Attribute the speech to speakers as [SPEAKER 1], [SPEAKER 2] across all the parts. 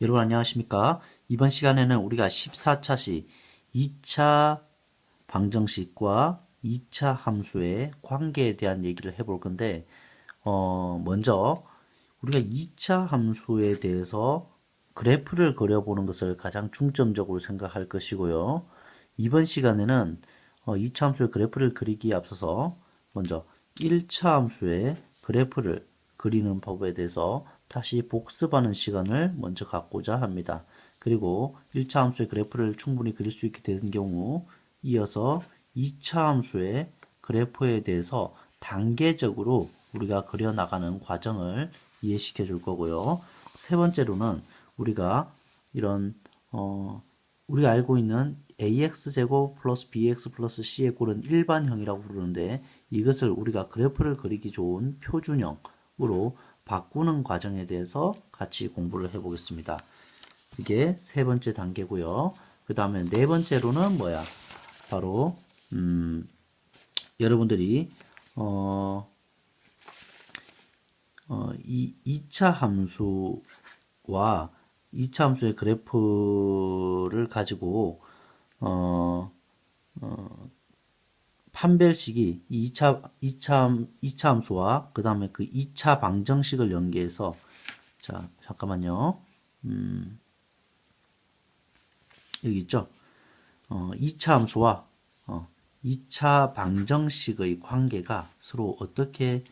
[SPEAKER 1] 여러분 안녕하십니까? 이번 시간에는 우리가 14차시 2차 방정식과 2차 함수의 관계에 대한 얘기를 해볼 건데 먼저 우리가 2차 함수에 대해서 그래프를 그려보는 것을 가장 중점적으로 생각할 것이고요. 이번 시간에는 2차 함수의 그래프를 그리기에 앞서서 먼저 1차 함수의 그래프를 그리는 법에 대해서 다시 복습하는 시간을 먼저 갖고자 합니다. 그리고 1차 함수의 그래프를 충분히 그릴 수 있게 되는 경우 이어서 2차 함수의 그래프에 대해서 단계적으로 우리가 그려나가는 과정을 이해시켜 줄 거고요. 세 번째로는 우리가 이런 우리가 알고 있는 ax제곱 플러스 bx 플러스 c의 꼴은 일반형이라고 부르는데 이것을 우리가 그래프를 그리기 좋은 표준형으로 바꾸는 과정에 대해서 같이 공부를 해보겠습니다. 이게 세 번째 단계고요. 그 다음에 네 번째로는 뭐야? 바로 여러분들이 이 2차 함수와 2차 함수의 그래프를 가지고 판별식이 2차 함수와 그 다음에 그 2차 방정식을 연계해서 자 잠깐만요. 여기 있죠. 2차 함수와 2차 방정식의 관계가 서로 어떻게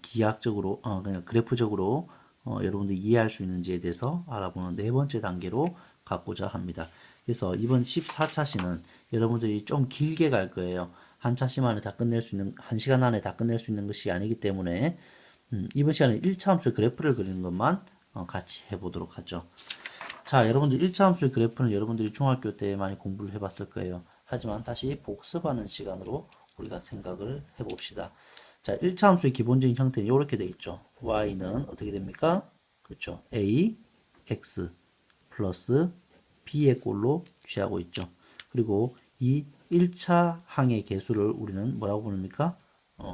[SPEAKER 1] 기하학적으로 그냥 그래프적으로 여러분들이 이해할 수 있는지에 대해서 알아보는 네 번째 단계로 갖고자 합니다. 그래서 이번 14차시는 여러분들이 좀 길게 갈 거예요. 한 차시 만에 다 끝낼 수 있는, 한 시간 안에 다 끝낼 수 있는 것이 아니기 때문에 이번 시간에 1차 함수의 그래프를 그리는 것만 같이 해보도록 하죠. 자, 여러분들 1차 함수의 그래프는 여러분들이 중학교 때 많이 공부를 해봤을 거예요. 하지만 다시 복습하는 시간으로 우리가 생각을 해봅시다. 자, 1차 함수의 기본적인 형태는 이렇게 되어 있죠. y는 어떻게 됩니까? 그렇죠. a, x 플러스 b의 꼴로 취하고 있죠. 그리고 이 1차 항의 개수를 우리는 뭐라고 부릅니까?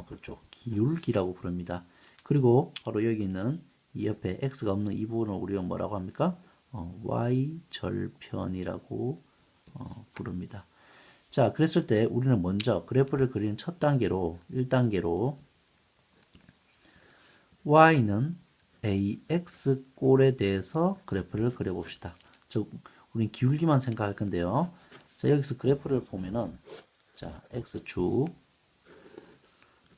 [SPEAKER 1] 그렇죠. 기울기라고 부릅니다. 그리고 바로 여기 있는 이 옆에 x가 없는 이 부분을 우리가 뭐라고 합니까? y절편이라고 부릅니다. 자, 그랬을 때 우리는 먼저 그래프를 그리는 첫 단계로 1단계로 y는 ax 꼴에 대해서 그래프를 그려봅시다. 즉, 우리는 기울기만 생각할 건데요. 자, 여기서 그래프를 보면은 자, x축,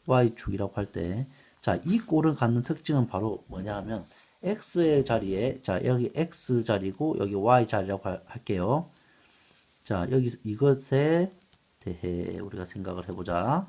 [SPEAKER 1] y축이라고 할 때, 자, 이 꼴을 갖는 특징은 바로 뭐냐 하면 x의 자리에, 자, 여기 x 자리고 여기 y 자리라고 할게요. 자, 여기 이것에 대해 우리가 생각을 해보자.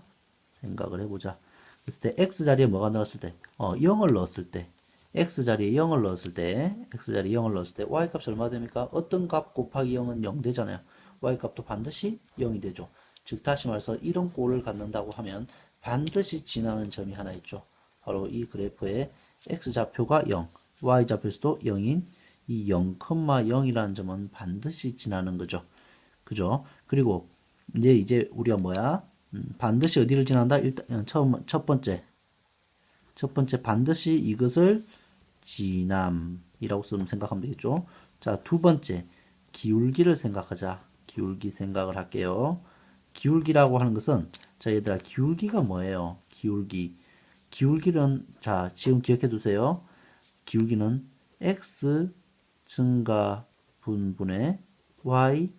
[SPEAKER 1] 그랬을 때 x 자리에 뭐가 넣었을 때, 0을 넣었을 때, x 자리에 0을 넣었을 때, y 값이 얼마 됩니까? 어떤 값 곱하기 0은 0 되잖아요. y 값도 반드시 0이 되죠. 즉 다시 말해서 이런 꼴을 갖는다고 하면 반드시 지나는 점이 하나 있죠. 바로 이 그래프의 x 좌표가 0, y 좌표에서도 0인 이 0,0이라는 점은 반드시 지나는 거죠. 그죠? 그리고 이제 우리가 뭐야? 반드시 어디를 지난다? 일단 첫 번째 반드시 이것을 지남이라고 생각하면 되겠죠. 자, 두 번째 기울기를 생각하자. 기울기 생각을 할게요. 기울기라고 하는 것은 자, 얘들아 기울기가 뭐예요? 기울기는 자, 지금 기억해 두세요. 기울기는 x 증가 분분의 y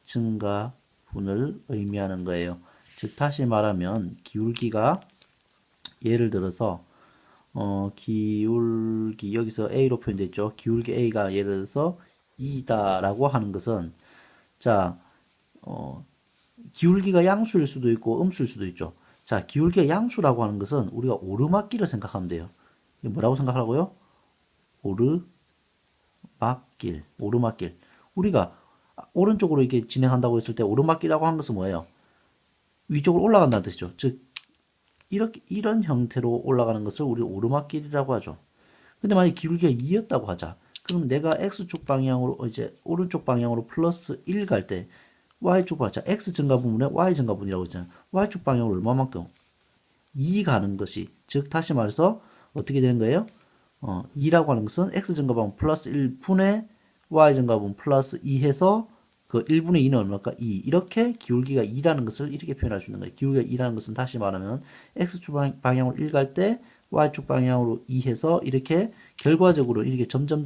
[SPEAKER 1] 증가분을 의미하는 거예요. 즉 다시 말하면 기울기가 예를 들어서 기울기 여기서 a로 표현되어 있죠. 기울기 a가 예를 들어서 2다라고 하는 것은 자 기울기가 양수일 수도 있고 음수일 수도 있죠. 자, 기울기가 양수라고 하는 것은 우리가 오르막길을 생각하면 돼요. 이게 뭐라고 생각하라고요? 오르막길. 우리가 오른쪽으로 이렇게 진행한다고 했을 때 오르막길이라고 하는 것은 뭐예요? 위쪽으로 올라간다는 뜻이죠. 즉 이런 형태로 올라가는 것을 우리 오르막길이라고 하죠. 근데 만약 기울기가 2였다고 하자. 그럼 내가 x축 방향으로 이제 오른쪽 방향으로 플러스 1 갈 때 y축 방향, x 증가 부분에 y 증가 분이라고 했잖아요. y축 방향으로 얼마만큼? 2 가는 것이 즉 다시 말해서 어떻게 되는 거예요? 2라고 하는 것은 x 증가분 플러스 1분의 y 증가분 플러스 2 해서 그 1분의 2는 얼마일까? 2. 이렇게 기울기가 2라는 것을 이렇게 표현할 수 있는 거예요. 기울기가 2라는 것은 다시 말하면 x축 방향으로 1 갈 때 y축 방향으로 2 해서 이렇게 결과적으로 이렇게 점점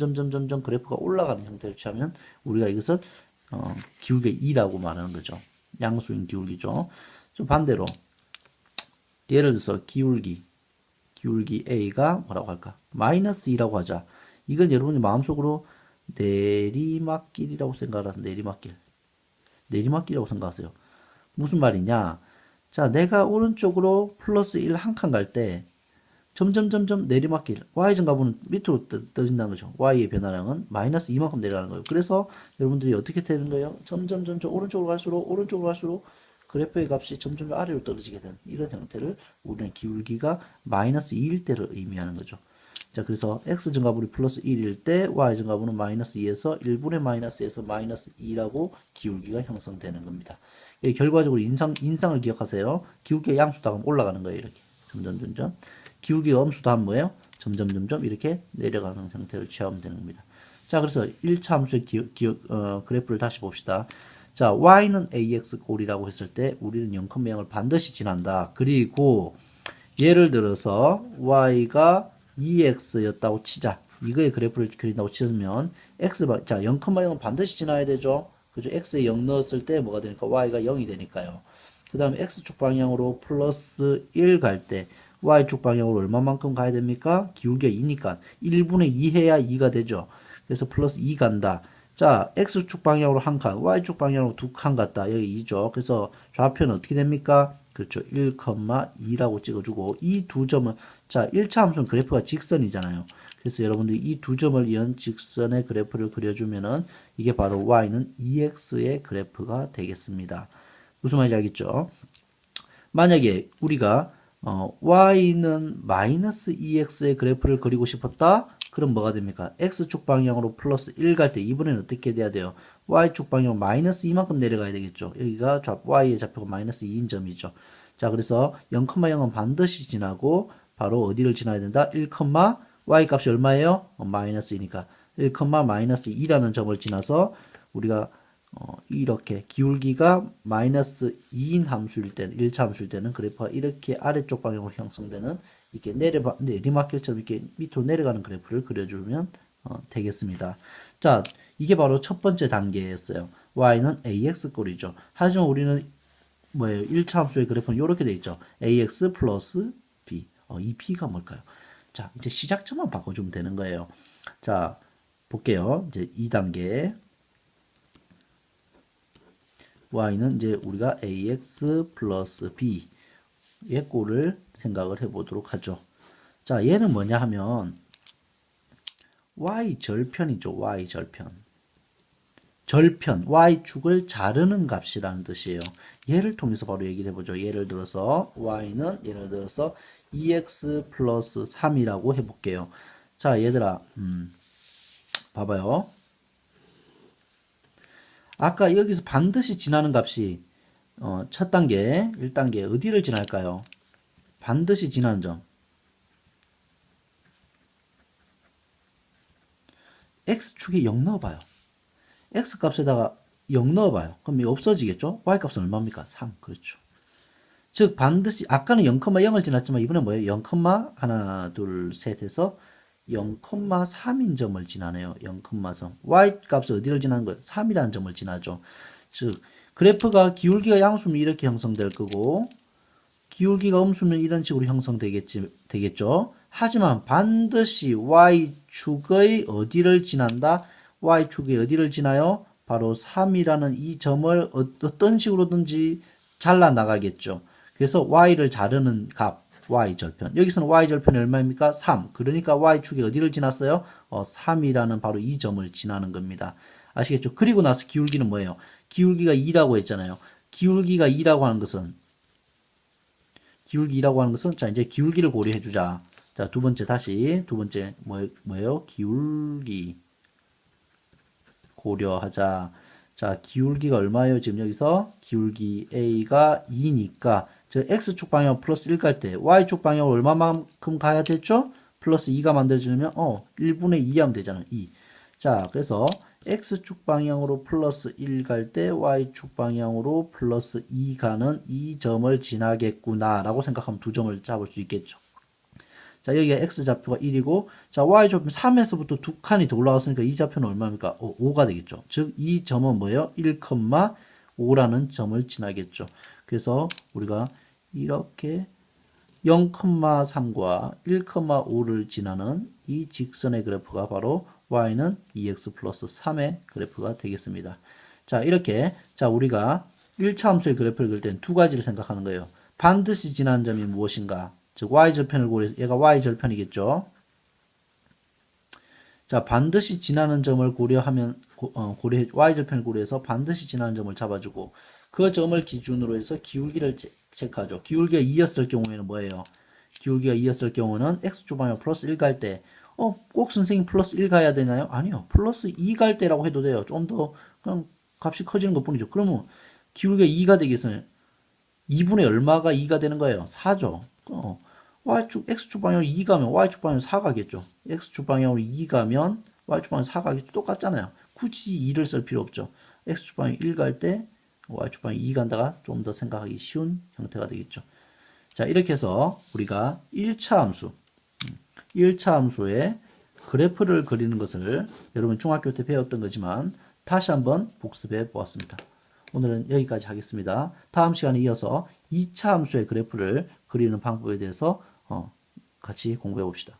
[SPEAKER 1] 그래프가 올라가는 형태를 취하면 우리가 이것을 기울기 2라고 말하는 거죠. 양수인 기울기죠. 좀 반대로 예를 들어서 기울기 A가 뭐라고 할까? 마이너스 2라고 하자. 이건 여러분이 마음속으로 내리막길이라고 생각하세요. 내리막길이라고 생각하세요. 무슨 말이냐? 자, 내가 오른쪽으로 플러스 1 한 칸 갈 때 점점 내리막길 y 증가분은 밑으로 떨어진다는 거죠. y의 변화량은 마이너스 2만큼 내려가는 거예요. 그래서 여러분들이 어떻게 되는 거예요? 점점 오른쪽으로 갈수록 그래프의 값이 점점 아래로 떨어지게 되는 이런 형태를 우리는 기울기가 마이너스 2일 때를 의미하는 거죠. 자, 그래서 x 증가분이 플러스 1일 때 y 증가분은 마이너스 2에서 1분의 마이너스에서 마이너스 2라고 기울기가 형성되는 겁니다. 결과적으로 인상을 기억하세요. 기울기가 양수다 하면 올라가는 거예요. 이렇게 점점 기울기가 음수다 하면 뭐예요? 점점 이렇게 내려가는 형태를 취하면 되는 겁니다. 자, 그래서 1차 함수의 그래프를 다시 봅시다. 자, y는 ax 꼴이라고 했을 때 우리는 0,0을 반드시 지난다. 그리고 예를 들어서 y가 2x였다고 치자. 이거의 그래프를 그린다고 치면 자, 0,0은 반드시 지나야 되죠. 그죠? x에 0 넣었을 때 뭐가 되니까 y가 0이 되니까요. 그 다음에 x축 방향으로 플러스 1 갈 때 y축 방향으로 얼마만큼 가야 됩니까? 기울기가 2니까 1분의 2 해야 2가 되죠. 그래서 플러스 2 간다. 자, x축 방향으로 한 칸, y축 방향으로 두 칸 갔다. 여기 2죠. 그래서 좌표는 어떻게 됩니까? 그렇죠. 1,2라고 찍어주고 이 두 점은 자, 1차 함수는 그래프가 직선이잖아요. 그래서 여러분들이 이 두 점을 이은 직선의 그래프를 그려주면은 이게 바로 y는 2x의 그래프가 되겠습니다. 무슨 말인지 알겠죠? 만약에 우리가 y는 마이너스 2x의 그래프를 그리고 싶었다? 그럼 뭐가 됩니까? x축 방향으로 플러스 1 갈 때 이번에는 어떻게 돼야 돼요? y축 방향 마이너스 2만큼 내려가야 되겠죠. 여기가 y의 좌표가 마이너스 2인 점이죠. 자, 그래서 0,0은 반드시 지나고 바로 어디를 지나야 된다? 1, y 값이 얼마예요? 마이너스 2니까 1, 마이너스 2라는 점을 지나서 우리가 이렇게 기울기가 마이너스 2인 함수일 때는 1차 함수일 때는 그래프가 이렇게 아래쪽 방향으로 형성되는 이렇게 내리막길처럼 이렇게 밑으로 내려가는 그래프를 그려주면 되겠습니다. 자, 이게 바로 첫 번째 단계였어요. y는 ax 꼴이죠. 하지만 우리는 뭐예요? 1차 함수의 그래프는 이렇게 돼 있죠. ax 플러스 b. 이 b가 뭘까요? 자, 이제 시작점만 바꿔주면 되는 거예요. 자, 볼게요. 이제 2단계. y는 이제 우리가 ax 플러스 b의 꼴을 생각을 해보도록 하죠. 자, 얘는 뭐냐 하면 y절편이죠. y절편. y축을 자르는 값이라는 뜻이에요. 얘를 통해서 바로 얘기를 해보죠. 예를 들어서 y는 예를 들어서 2x 플러스 3이라고 해볼게요. 자, 얘들아 봐봐요. 아까 여기서 반드시 지나는 값이 첫 단계, 1단계 어디를 지날까요? 반드시 지나는 점. x축에 0 넣어봐요. x값에다가 0 넣어봐요. 그럼 없어지겠죠? y값은 얼마입니까? 3. 그렇죠. 즉 반드시 아까는 0,0을 지났지만 이번에 뭐예요? 0, 하나, 둘, 셋 해서 0,3인 점을 지나네요. 0,3. y값은 어디를 지나는 거예요? 3이라는 점을 지나죠. 즉 그래프가 기울기가 양수면 이렇게 형성될 거고 기울기가 음수면 이런 식으로 형성되겠죠. 하지만 반드시 y축의 어디를 지난다? y축의 어디를 지나요? 바로 3이라는 이 점을 어떤 식으로든지 잘라 나가겠죠. 그래서 y를 자르는 값, y절편. 여기서는 y절편이 얼마입니까? 3. 그러니까 y축이 어디를 지났어요? 3이라는 바로 이 점을 지나는 겁니다. 아시겠죠? 그리고 나서 기울기는 뭐예요? 기울기가 2라고 했잖아요. 기울기가 2라고 하는 것은 자, 이제 기울기를 고려해 주자. 자, 두 번째 뭐예요? 기울기 고려하자. 자, 기울기가 얼마예요? 지금 여기서 기울기 A가 2니까 저 X축 방향 플러스 1 갈 때 Y축 방향으로 얼마만큼 가야 됐죠? 플러스 2가 만들어지면 1분의 2 하면 되잖아. 2. 자, 그래서 x축 방향으로 플러스 1 갈 때 y축 방향으로 플러스 2 가는 이 점을 지나겠구나 라고 생각하면 두 점을 잡을 수 있겠죠. 자, 여기가 x좌표가 1이고, 자, y좌표 3에서부터 두 칸이 더 올라갔으니까 이 좌표는 얼마입니까? 5가 되겠죠. 즉, 이 점은 뭐예요? 1,5라는 점을 지나겠죠. 그래서 우리가 이렇게 0,3과 1,5를 지나는 이 직선의 그래프가 바로 y는 2x 플러스 3의 그래프가 되겠습니다. 자, 이렇게, 자, 우리가 1차 함수의 그래프를 그릴 때는 두 가지를 생각하는 거예요. 반드시 지나는 점이 무엇인가? 즉, y절편을 고려해서, 얘가 y절편이겠죠? 자, 반드시 지나는 점을 고려하면, y절편을 고려해서 반드시 지나는 점을 잡아주고, 그 점을 기준으로 해서 기울기를 체크하죠. 기울기가 2였을 경우에는 뭐예요? 기울기가 2였을 경우는 x축 방향 플러스 1 갈 때, 꼭 선생님 플러스 1 가야 되나요? 아니요. 플러스 2 갈 때라고 해도 돼요. 좀 더, 그냥 값이 커지는 것 뿐이죠. 그러면 기울기가 2가 되겠어요. 2분의 얼마가 2가 되는 거예요? 4죠. x축 방향으로 2 가면 y축 방향으로 4 가겠죠. x축 방향으로 2 가면 y축 방향으로 4 가겠죠. 똑같잖아요. 굳이 2를 쓸 필요 없죠. x축 방향 1 갈 때 y축 방향 2 간다가 좀 더 생각하기 쉬운 형태가 되겠죠. 자, 이렇게 해서 우리가 1차 함수, 1차 함수의 그래프를 그리는 것을 여러분 중학교 때 배웠던 거지만 다시 한번 복습해 보았습니다. 오늘은 여기까지 하겠습니다. 다음 시간에 이어서 2차 함수의 그래프를 그리는 방법에 대해서 같이 공부해 봅시다.